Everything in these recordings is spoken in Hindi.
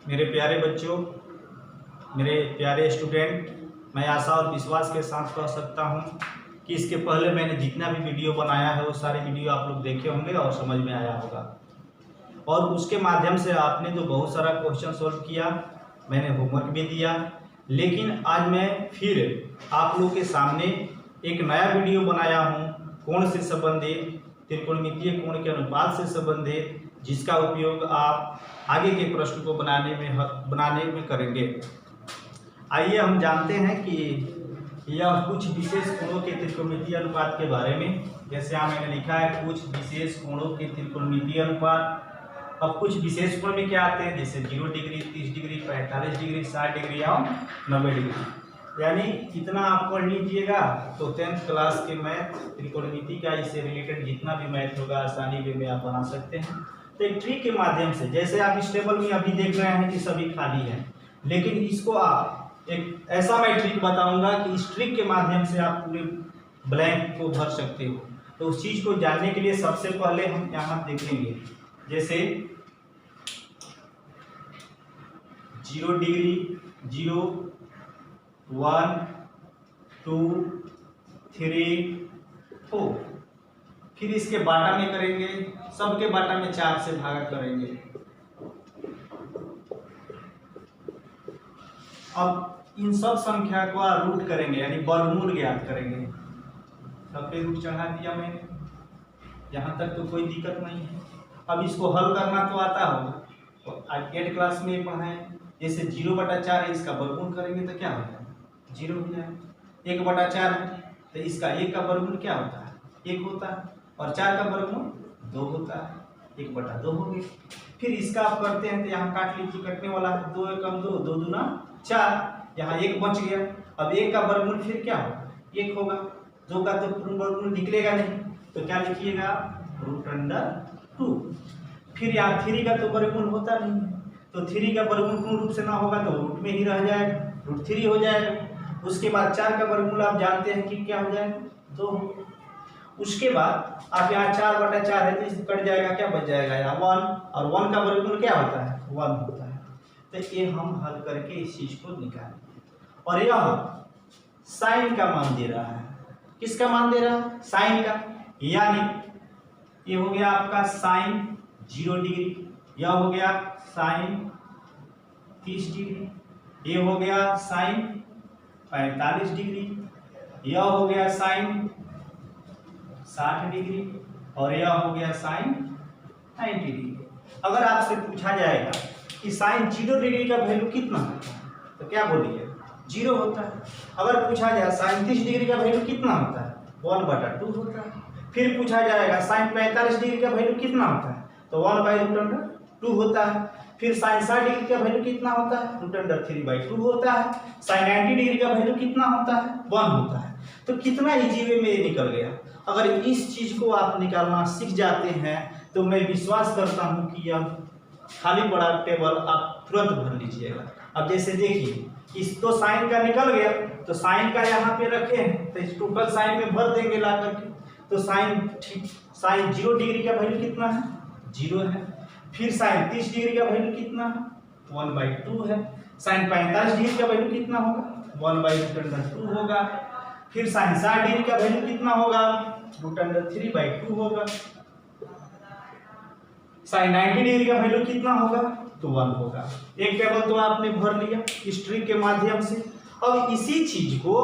मेरे प्यारे बच्चों, मेरे प्यारे स्टूडेंट, मैं आशा और विश्वास के साथ कह सकता हूं कि इसके पहले मैंने जितना भी वीडियो बनाया है वो सारे वीडियो आप लोग देखे होंगे और समझ में आया होगा। और उसके माध्यम से आपने जो बहुत सारा क्वेश्चन सॉल्व किया, मैंने होमवर्क भी दिया। लेकिन आज मैं फिर आप लोगों के सामने एक नया वीडियो बनाया हूँ कोण से संबंधित, त्रिकोणमितीय कोण के अनुपात से संबंधित, जिसका उपयोग आप आगे के प्रश्न को बनाने में करेंगे। आइए हम जानते हैं कि यह कुछ विशेष कोणों के त्रिकोणमितीय अनुपात के बारे में। जैसे यहाँ मैंने लिखा है कुछ विशेष कोणों के त्रिकोणमितीय अनुपात। अब कुछ विशेष कोण में क्या आते हैं, जैसे 0 डिग्री, 30 डिग्री, 45 डिग्री, 60 डिग्री और 90 डिग्री। यानी इतना आप पढ़ लीजिएगा तो 10th क्लास के मैथ, त्रिकोणमिति का इससे रिलेटेड जितना भी मैथ होगा आसानी वे में आप बना सकते हैं। तो एक ट्रिक के माध्यम से, जैसे आप इस टेबल में अभी देख रहे हैं कि सभी खाली हैं, लेकिन इसको आप एक ऐसा मैं ट्रिक बताऊंगा कि इस ट्रिक के माध्यम से आप पूरे ब्लैंक को भर सकते हो। तो उस चीज़ को जानने के लिए सबसे पहले हम यहाँ देखेंगे, जैसे 0 डिग्री, 0, 1, 2, 3, 4। फिर इसके बाटा में करेंगे, सबके बाटा में 4 से भागा करेंगे। अब इन सब संख्या को रूट करेंगे, यानी वर्गमूल ज्ञात करेंगे। सब पे रूट चढ़ा दिया मैंने, यहाँ तक तो कोई दिक्कत नहीं है। अब इसको हल करना तो आता होगा, तो आज 8 क्लास में पढ़ाएं। जैसे 0/4 है, इसका वर्गमूल करेंगे तो क्या होता है, 0 हो जाएगा। 1/4 है तो इसका 1 का वर्गमूल क्या होता है, 1 होता है। और 4 का वर्गमूल 2 होता है, 1/2 हो गया। फिर इसका आप करते हैं तो यहाँ काट लीजिए, कटने वाला है। 2 एकम 2, 2 दूना 4, यहाँ 1 बच गया। अब 1 का वर्गमूल फिर क्या होगा, 1 होगा। 2 का तो पूर्ण वर्गमूल निकलेगा नहीं, तो क्या लिखिएगा, √2। फिर यहाँ 3 का तो वर्गमूल होता नहीं है, तो 3 का वर्गमूल पूर्ण रूप से ना होगा तो रूट में ही रह जाएगा, √3 हो जाएगा। उसके बाद 4 का वर्गमूल आप जानते हैं कि क्या हो जाएगा, 2। उसके बाद आप यहाँ 4/4 है तो इसे कट जाएगा, क्या बच जाएगा यहाँ 1, और 1 का वर्गमूल क्या होता है, 1 होता है। तो ये हम हल करके इस चीज को निकालेंगे। और यह साइन का मान दे रहा है, किसका मान दे रहा है, साइन का। यानी ये हो गया आपका साइन 0 डिग्री, यह हो गया साइन 30 डिग्री, ये हो गया साइन 45 डिग्री, यह हो गया साइन 60 डिग्री, और यह हो गया साइन 90 डिग्री। अगर आपसे पूछा जाएगा कि साइन 0 डिग्री का वैल्यू कितना होता है, तो क्या बोलिए, 0 होता है। अगर पूछा जाए साइन 30 डिग्री का वैल्यू कितना होता है, 1/2 होता है। फिर पूछा जाएगा साइन 45 डिग्री का वैल्यू कितना होता है, तो 1/√2 होता है। फिर साइन 60 डिग्री का वैल्यू कितना होता है, √3/2 होता है। साइन 90 डिग्री का वैल्यू कितना होता है, 1 होता है। तो कितना इजी वे में ये निकल गया। अगर इस चीज को आप निकालना सीख जाते हैं तो मैं विश्वास करता हूं कि यह खाली पड़ा टेबल आप तुरंत भर लीजिएगा। अब जैसे देखिए, इस तो साइन का निकल गया, तो साइन का यहाँ पे रखे हैं तो इस टोटल साइन में भर देंगे ला करके। तो साइन 0 डिग्री का वैल्यू कितना है, 0 है। फिर साइन 30 डिग्री का वैल्यू कितना है, 1/2 है। साइन 45 डिग्री का वैल्यू कितना होगा, 1/√2 होगा। फिर साइन 60 डिग्री का वैल्यू कितना होगा, √3/2 होगा। साइन 90 डिग्री का वैल्यू कितना होगा, तो 1 होगा। एक टेबल तो आपने भर लिया इस ट्रिक के माध्यम से। अब इसी चीज को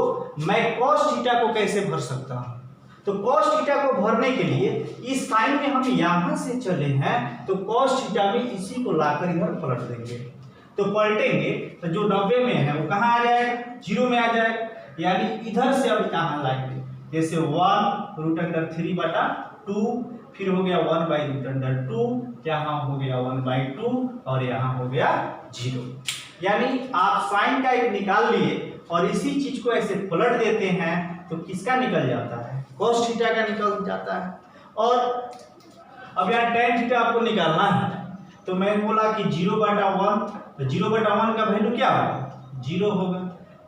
मैं cos थीटा को कैसे भर सकता हूं, तो cos थीटा को भरने के लिए इस साइन में हम यहां से चले हैं, तो cos थीटा में इसी को लाकर इधर पलट देंगे। तो पलटेंगे तो जो 90 में है वो कहां आ जाएगा, 0 में आ जाएगा। यानी इधर से अब कहां लाएंगे, जैसे 1√3/2, फिर हो गया 1/√2, यहाँ हो गया 1/2, और यहाँ हो गया 0। यानी आप साइन का एक निकाल लिए और इसी चीज को ऐसे पलट देते हैं तो किसका निकल जाता है, cos थीटा का निकल जाता है। और अब यहाँ tan थीटा आपको निकालना है, तो मैंने बोला कि 0/1, तो 0/1 का वैल्यू क्या होगा, 0 होगा।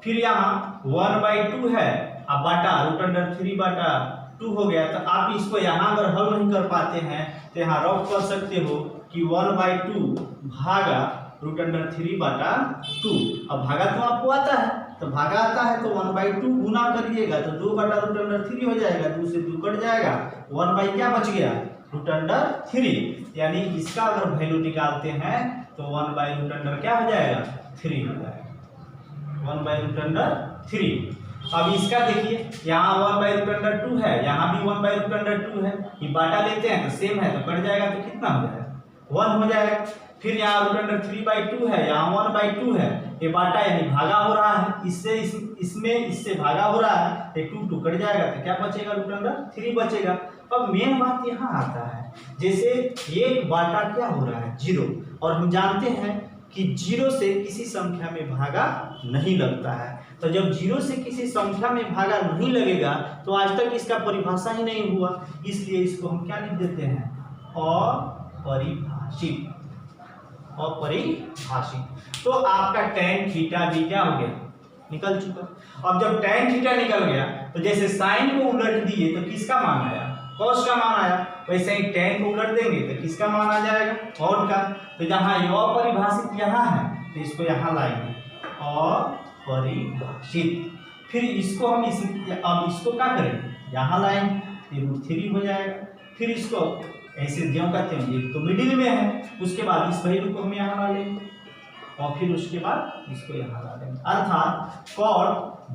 फिर यहाँ 1/2 है, अब बाटा √3/2 हो गया। तो आप इसको यहाँ अगर हल नहीं कर पाते हैं तो यहाँ रफ कर सकते हो कि 1/2 भागा √3/2। अब भागा तो आपको आता है, तो भागा आता है तो 1/2 गुना करिएगा तो 2/√3 हो जाएगा, 2 से 2 कट जाएगा, 1 क्या बच गया √3। यानी इसका अगर वैल्यू निकालते हैं तो 1/√3 क्या हो जाएगा 3 हो जाएगा, 1/√3। अब इसका देखिए यहाँ 1/√2 है, यहाँ भी 1/√2 है, ये बाटा लेते हैं तो सेम है तो कट जाएगा तो कितना हो जाएगा 1 हो जाएगा। फिर यहाँ √3/2 है, यहाँ 1/2 है, ये बाटा यानी भागा हो रहा है, इससे इससे भागा हो रहा है, ये 2 कट जाएगा तो क्या बचेगा √3 बचेगा। अब मेन बात यहाँ आता है, जैसे एक बाटा क्या हो रहा है 0, और हम जानते हैं कि 0 से किसी संख्या में भागा नहीं लगता है, तो जब 0 से किसी संख्या में भागा नहीं लगेगा तो आज तक इसका परिभाषा ही नहीं हुआ, इसलिए इसको हम क्या लिख देते हैं अपरिभाषित। तो आपका tan थीटा भी क्या हो गया निकल चुका। अब जब tan थीटा निकल गया तो जैसे साइन को उलट दिए तो किसका मान आया cos का मान आया, वैसे ही tan को उलट देंगे तो किसका मान आ जाएगा cot का। तो जहाँ अपरिभाषित यहाँ है तो इसको यहाँ लाएंगे अपरिभाषित, फिर इसको हम अब इसको क्या करेंगे यहाँ लाएंगे, ये √3 हो जाएगा। फिर इसको ऐसे ज्यों कहते हैं, एक तो मिडिल में है, उसके बाद इस वैल्यू को हम यहाँ ला लेंगे और फिर उसके बाद इसको यहाँ ला लेंगे, अर्थात cot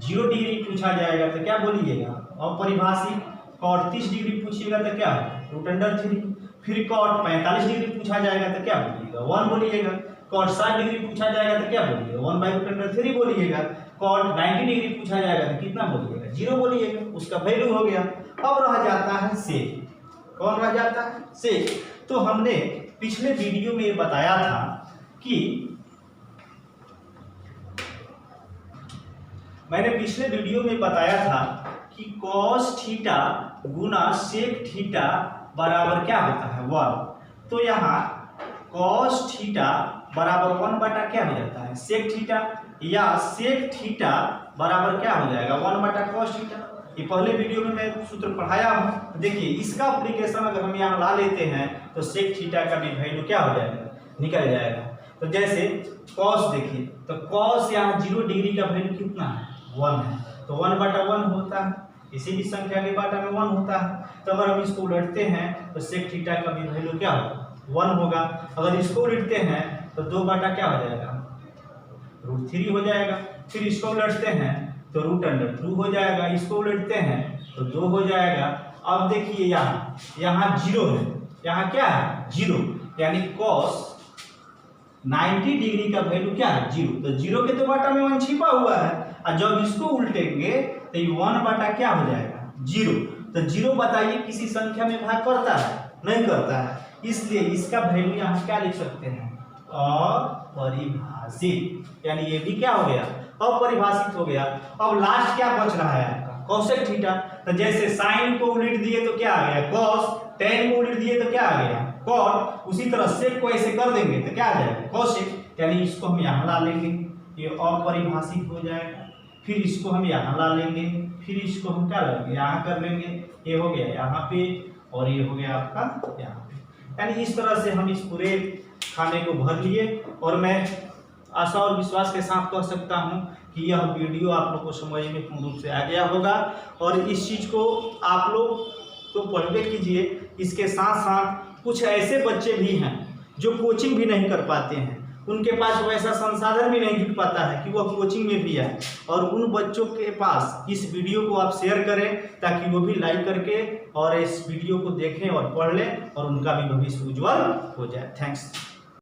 0 डिग्री पूछा जाएगा तो क्या बोलिएगा अपरिभाषित, cot 30 डिग्री पूछिएगा तो क्या √3, फिर cot 45 डिग्री पूछा जाएगा तो क्या बोलिएगा 1 बोलिएगा, cot 60 डिग्री पूछा जाएगा तो क्या बोलिएगा 1/√3 बोलिएगा, cot 90 डिग्री पूछा जाएगा तो कितना बोलिएगा 0 बोलिएगा, उसका वैल्यू हो गया। अब रह जाता है सेक, कौन रह जाता है सेक। तो हमने पिछले वीडियो में ये बताया था कि cos थीटा गुना सेक थीटा बराबर क्या होता है 1। तो यहाँ cos थीटा बराबर 1 बटा क्या हो जाता है सेक थीटा, या सेक थीटा बराबर क्या हो जाएगा 1 बटा cos थीटा। ये पहले वीडियो में मैं सूत्र पढ़ाया हूँ, देखिए इसका एप्लीकेशन अगर हम यहाँ ला लेते हैं तो सेक थीटा का भी वैल्यू क्या हो जाएगा निकल जाएगा। तो जैसे cos देखिए, तो cos यहाँ 0 डिग्री का वैल्यू कितना है 1 है, तो 1/1 होता है, किसी भी संख्या के बाटा में 1 होता है। तो अगर हम इसको उलटते हैं तो सेक थीटा का भी वैल्यू क्या होगा 1 होगा। अगर इसको उलटते हैं तो 2 बटा क्या हो जाएगा √3 हो जाएगा, फिर इसको उलटते हैं तो √2 हो जाएगा, इसको उलटते हैं तो 2 हो जाएगा। अब देखिए यहाँ 0 है, यहाँ क्या है 0, यानी cos 90 डिग्री का वैल्यू क्या है 0, तो 0 के तो बाटा में 1 छिपा हुआ है, और जब इसको उल्टेंगे तो ये 1 बटा क्या हो जाएगा 0। तो 0 बताइए किसी संख्या में भाग करता है नहीं करता है, इसलिए इसका वैल्यू यहाँ क्या लिख सकते हैं अपरिभाषित, यानी ये भी क्या हो गया अपरिभाषित हो गया। अब लास्ट क्या बच रहा है आपका cosec थीटा। तो जैसे साइन को उलट दिए तो क्या आ गया cos, tan को उलट दिए तो क्या आ गया cot, उसी तरह सेक को ऐसे कर देंगे तो क्या आ जाएगा cosec, यानी इसको हम यहाँ ला लेंगे ये अपरिभाषित हो जाएगा। फिर इसको हम यहाँ ला लेंगे, फिर इसको हम क्या लेंगे यहाँ कर लेंगे, ये हो गया यहाँ पे और ये हो गया आपका यहाँ पे। यानी इस तरह से हम इस पूरे खाने को भर लिए, और मैं आशा और विश्वास के साथ कह सकता हूँ कि यह वीडियो आप लोग को समझ में पूर्ण रूप से आ गया होगा। और इस चीज़ को आप लोग तो पढ़वे कीजिए, इसके साथ साथ कुछ ऐसे बच्चे भी हैं जो कोचिंग भी नहीं कर पाते हैं, उनके पास वैसा संसाधन भी नहीं जुट पाता है कि वह कोचिंग में भी आए, और उन बच्चों के पास इस वीडियो को आप शेयर करें ताकि वो भी लाइक करके और इस वीडियो को देखें और पढ़ लें और उनका भी भविष्य उज्जवल हो जाए। थैंक्स।